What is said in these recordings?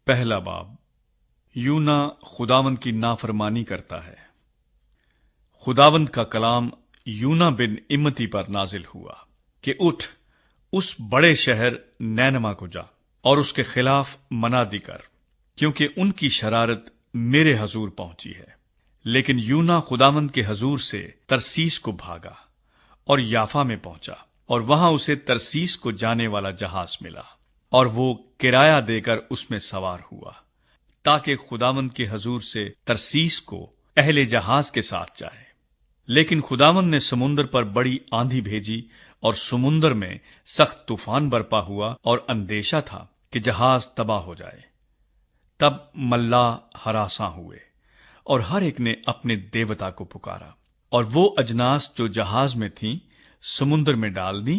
पहला बाब। यूना खुदावंद की नाफरमानी करता है। खुदावंद का कलाम यूना बिन इम्मती पर नाजिल हुआ कि उठ, उस बड़े शहर नैनवा को जा और उसके खिलाफ मनादी कर, क्योंकि उनकी शरारत मेरे हजूर पहुंची है। लेकिन यूना खुदावंद के हजूर से तरसीस को भागा और याफा में पहुंचा, और वहां उसे तरसीस को जाने वाला जहाज मिला, और वो किराया देकर उसमें सवार हुआ, ताकि खुदावंद के हजूर से तरसीस को अहले जहाज के साथ जाए। लेकिन खुदावंद ने समुन्दर पर बड़ी आंधी भेजी, और समुन्दर में सख्त तूफान बरपा हुआ, और अंदेशा था कि जहाज तबाह हो जाए। तब मल्लाह हरासां हुए, और हर एक ने अपने देवता को पुकारा, और वो अजनास जो जहाज में थीं समुन्दर में डाल दी,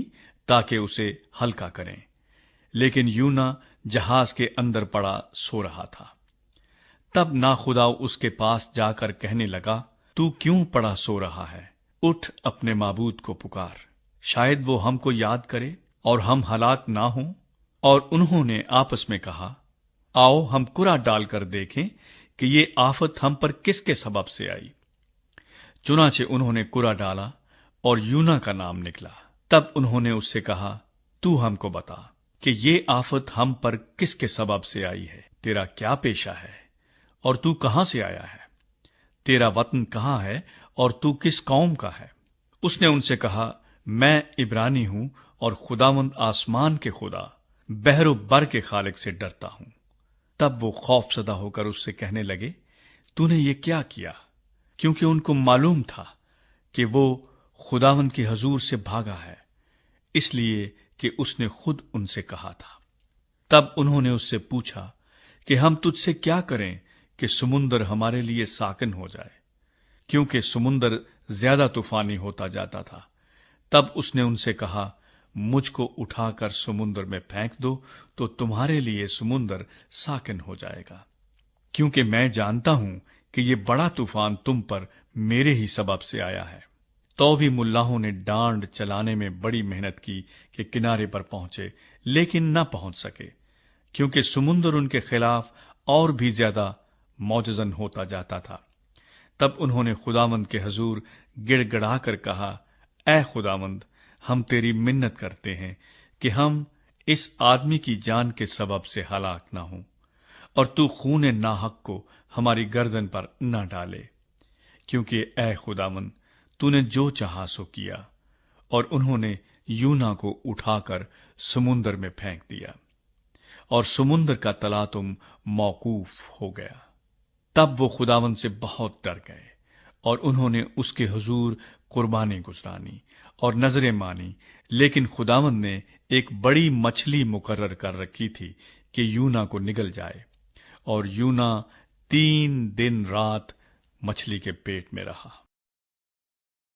ताकि उसे हल्का करें। लेकिन यूना जहाज के अंदर पड़ा सो रहा था। तब नाखुदा उसके पास जाकर कहने लगा, तू क्यों पड़ा सो रहा है? उठ, अपने माबूद को पुकार, शायद वो हमको याद करे और हम हलाक ना हों। और उन्होंने आपस में कहा, आओ हम कुरा डालकर देखें कि ये आफत हम पर किसके सबब से आई। चुनाचे उन्होंने कुरा डाला और यूना का नाम निकला। तब उन्होंने उससे कहा, तू हमको बता कि ये आफत हम पर किसके सबब से आई है। तेरा क्या पेशा है और तू कहां से आया है? तेरा वतन कहां है और तू किस कौम का है? उसने उनसे कहा, मैं इब्रानी हूं और खुदावंद आसमान के खुदा बहरो बर के खालिक से डरता हूं। तब वो खौफसदा होकर उससे कहने लगे, तूने ये क्या किया? क्योंकि उनको मालूम था कि वो खुदावंद के हजूर से भागा है, इसलिए कि उसने खुद उनसे कहा था। तब उन्होंने उससे पूछा कि हम तुझसे क्या करें कि समुन्दर हमारे लिए साकिन हो जाए, क्योंकि समुन्दर ज्यादा तूफानी होता जाता था। तब उसने उनसे कहा, मुझको उठाकर समुन्दर में फेंक दो, तो तुम्हारे लिए समुन्दर साकिन हो जाएगा, क्योंकि मैं जानता हूं कि ये बड़ा तूफान तुम पर मेरे ही सबब से आया है। तो भी मुल्लाहों ने डांड चलाने में बड़ी मेहनत की कि किनारे पर पहुंचे, लेकिन न पहुंच सके, क्योंकि समुन्दर उनके खिलाफ और भी ज्यादा मौजजन होता जाता था। तब उन्होंने खुदावंद के हजूर गिड़गिड़ाकर कहा, ऐ खुदावंद, हम तेरी मिन्नत करते हैं कि हम इस आदमी की जान के सबब से हलाक ना हों, और तू खून नाहक को हमारी गर्दन पर न डाले, क्योंकि ऐ खुदावंद, तूने जो चाहा सो किया। और उन्होंने यूना को उठाकर समुन्दर में फेंक दिया, और समुन्दर का तलातुम मौकूफ हो गया। तब वो खुदावंद से बहुत डर गए, और उन्होंने उसके हुजूर कुर्बानी गुजरानी और नजरें मानी। लेकिन खुदावंद ने एक बड़ी मछली मुकर्रर कर रखी थी कि यूना को निगल जाए, और यूना 3 दिन रात मछली के पेट में रहा।